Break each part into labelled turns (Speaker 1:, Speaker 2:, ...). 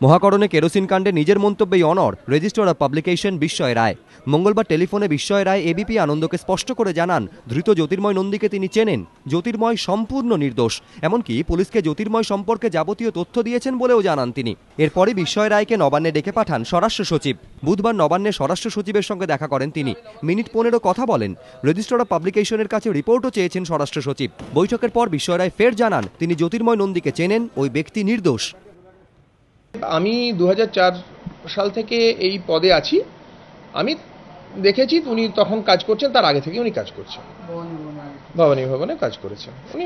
Speaker 1: মহাকরণে kerosene কাণ্ডে নিজের মন্তব্যেই অনড় রেজিস্ট্রার অব পাবলিকেশন বিস্ময় রায়। মঙ্গলবার টেলিফোনে বিস্ময় রায় এবিপি আনন্দকে স্পষ্ট করে জানান, ধৃত জ্যোতির্ময় নন্দীকে তিনি চেনেন। জ্যোতির্ময় সম্পূর্ণ নির্দোষ, এমনকি পুলিশকে জ্যোতির্ময় সম্পর্কে যাবতীয় তথ্য দিয়েছেন বলেও জানান তিনি। এরপরই বিস্ময় রায়কে নবান্নে ডেকে পাঠান স্বরাষ্ট্র সচিব। বুধবার নবান্নে স্বরাষ্ট্র সচিবের সঙ্গে দেখা করেন তিনি। মিনিট 15 কথা বলেন। রেজিস্ট্রার অব পাবলিকেশনের কাছে রিপোর্টও চেয়েছেন স্বরাষ্ট্র সচিব। বৈঠকের পর বিস্ময় রায় ফের জানান, তিনি জ্যোতির্ময় নন্দীকে চেনেন, ওই ব্যক্তি নির্দোষ।
Speaker 2: আমি 2004 সাল থেকে এই পদে আছি। আমি দেখেছি উনি তখন কাজ করছেন, তার আগে থেকে উনি কাজ করছেন, ভবানী ভবনে কাজ করেছেন। উনি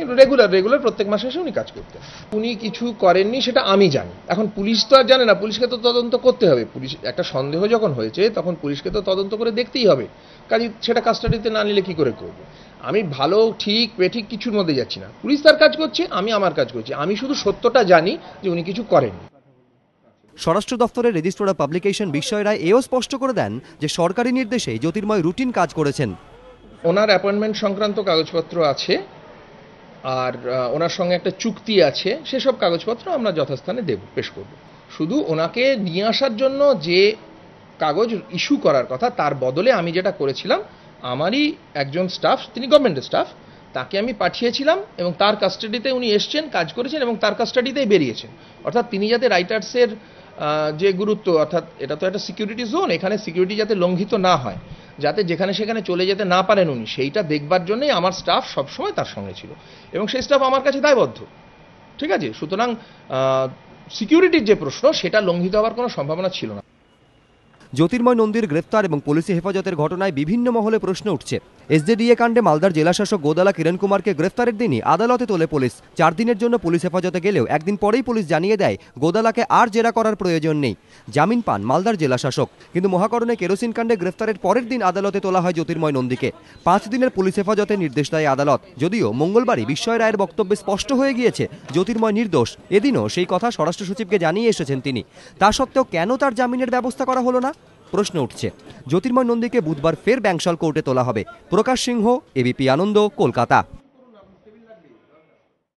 Speaker 2: রেগুলার প্রত্যেক মাসে এসে উনি কাজ করতেন। উনি কিছু করেননি সেটা আমি জানি। এখন পুলিশ তো আর জানে না, পুলিশকে তো তদন্ত করতে হবে। পুলিশ একটা সন্দেহ যখন হয়েছে তখন পুলিশকে তো তদন্ত করে দেখতেই হবে। কাজে সেটা কাস্টাডিতে না নিলে কি করে করবে? আমি ভালো ঠিক বেঠিক কিছুর মধ্যে যাচ্ছি না। পুলিশ তার কাজ করছে, আমি আমার কাজ করছি। আমি শুধু সত্যটা জানি যে উনি কিছু করেননি।
Speaker 1: স্বরাষ্ট্র দফতরের রেজিস্ট্রার অব পাবলিকেশন বিস্ময় রায় এও স্পষ্ট করে দেন যে সরকারি নির্দেশে জ্যোতির্ময় রুটিন কাজ করেছেন।
Speaker 2: ওনার অ্যাপয়েন্টমেন্ট সংক্রান্ত কাগজপত্র আছে, আর ওনার সঙ্গে একটা চুক্তি আছে। সেসব কাগজপত্র আমরা যথাস্থানে পেশ করব। শুধু ওনাকে নিয়ে আসার জন্য যে কাগজ ইস্যু করার কথা, তার বদলে আমি যেটা করেছিলাম, আমারই একজন স্টাফ, তিনি গভর্নমেন্টের স্টাফ, তাকে আমি পাঠিয়েছিলাম এবং তার কাস্টাডিতে উনি এসছেন, কাজ করেছেন এবং তার কাস্টাডিতেই বেরিয়েছেন। অর্থাৎ তিনি যাতে রাইটার্সের যে গুরুত্ব, অর্থাৎ এটা তো একটা সিকিউরিটি জোন, এখানে সিকিউরিটি যাতে লঙ্ঘিত না হয়, যাতে যেখানে সেখানে চলে যেতে না পারেন উনি, সেইটা দেখবার জন্যই আমার স্টাফ সবসময় তার সঙ্গে ছিল এবং সেই স্টাফ আমার কাছে দায়বদ্ধ। ঠিক আছে, সুতরাং সিকিউরিটির যে প্রশ্ন, সেটা লঙ্ঘিত হওয়ার কোনো সম্ভাবনা ছিল না।
Speaker 1: জ্যোতির্ময় নন্দীর গ্রেফতার এবং পুলিশি হেফাজতের ঘটনায় বিভিন্ন মহলে প্রশ্ন উঠছে। এসজেডিএ কাণ্ডে মালদার জেলাশাসক গোদালা কিরণ কুমারকে গ্রেফতারের দিনই আদালতে তোলে পুলিশ। 4 দিনের জন্য পুলিশ হেফাজতে গেলেও একদিন পরেই পুলিশ জানিয়ে দেয় গোদালাকে আর জেরা করার প্রয়োজন নেই। জামিন পান মালদার জেলাশাসক। কিন্তু মহাকরণে কেরোসিন কাণ্ডে গ্রেফতারের পরের দিন আদালতে তোলা হয় জ্যোতির্ময় নন্দীকে। 5 দিনের পুলিশ হেফাজতে নির্দেশ দেয় আদালত। যদিও মঙ্গলবারই বিস্ময় রায়ের বক্তব্যে স্পষ্ট হয়ে গিয়েছে জ্যোতির্ময় নির্দোষ। এদিনও সেই কথা স্বরাষ্ট্র সচিবকে জানিয়ে এসেছেন তিনি। তা সত্ত্বেও কেন তার জামিনের ব্যবস্থা করা হলো না? প্রশ্ন উঠছে। জ্যোতির্ময় নন্দীকে বুধবার ফের ব্যাংশাল কোর্টে তোলা হবে। প্রকাশ সিংহ, এবিপি আনন্দ, কলকাতা।